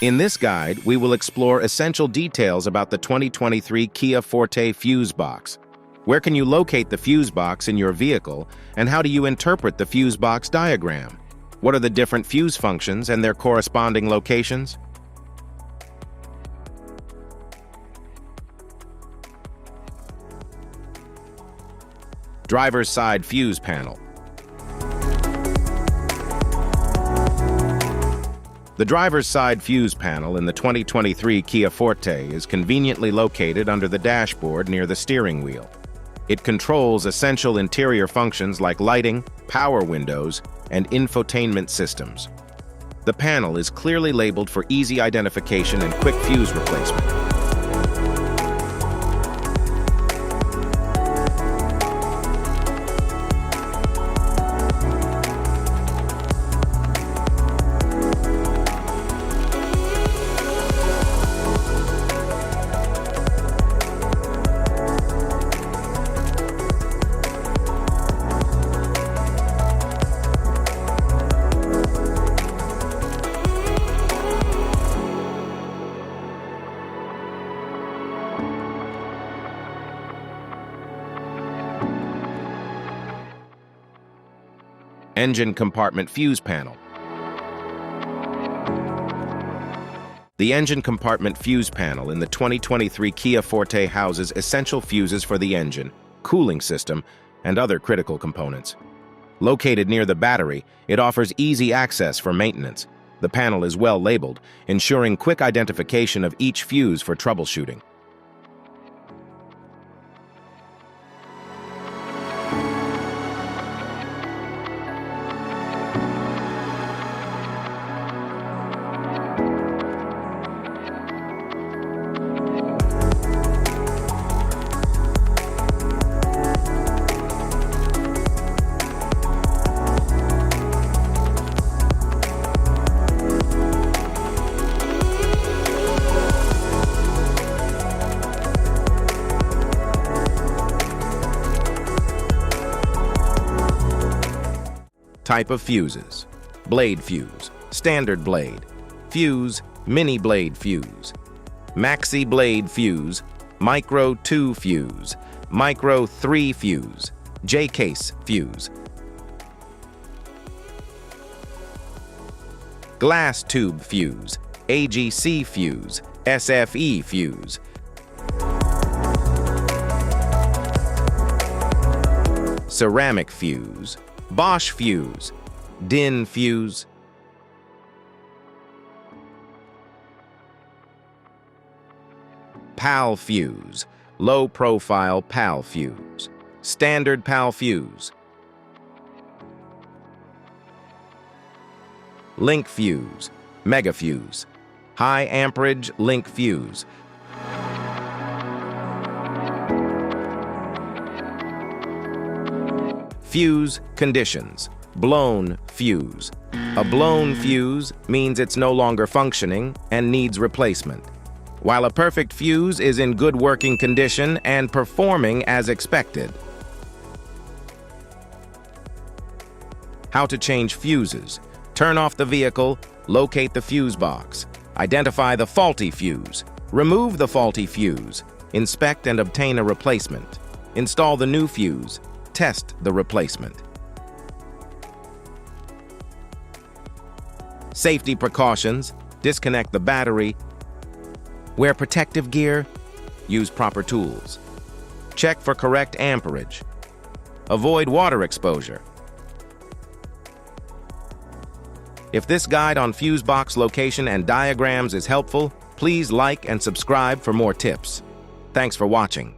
In this guide, we will explore essential details about the 2023 Kia Forte Fuse Box. Where can you locate the fuse box in your vehicle, and how do you interpret the fuse box diagram? What are the different fuse functions and their corresponding locations? Driver's side fuse panel. The driver's side fuse panel in the 2023 Kia Forte is conveniently located under the dashboard near the steering wheel. It controls essential interior functions like lighting, power windows, and infotainment systems. The panel is clearly labeled for easy identification and quick fuse replacement. Engine compartment fuse panel. The engine compartment fuse panel in the 2023 Kia Forte houses essential fuses for the engine, cooling system, and other critical components. Located near the battery, it offers easy access for maintenance. The panel is well labeled, ensuring quick identification of each fuse for troubleshooting. Type of fuses: blade fuse, standard blade, fuse, mini blade fuse, maxi blade fuse, micro 2 fuse, micro 3 fuse, J-case fuse, glass tube fuse, AGC fuse, SFE fuse, ceramic fuse, Bosch fuse, DIN fuse, PAL fuse, low-profile PAL fuse, standard PAL fuse, link fuse, mega fuse, high amperage link fuse, fuse conditions: blown fuse. A blown fuse means it's no longer functioning and needs replacement, while a perfect fuse is in good working condition and performing as expected. How to change fuses: turn off the vehicle, locate the fuse box, identify the faulty fuse, remove the faulty fuse, inspect and obtain a replacement, install the new fuse, test the replacement. Safety precautions: disconnect the battery, wear protective gear, use proper tools, check for correct amperage, avoid water exposure. If this guide on fuse box location and diagrams is helpful, please like and subscribe for more tips. Thanks for watching.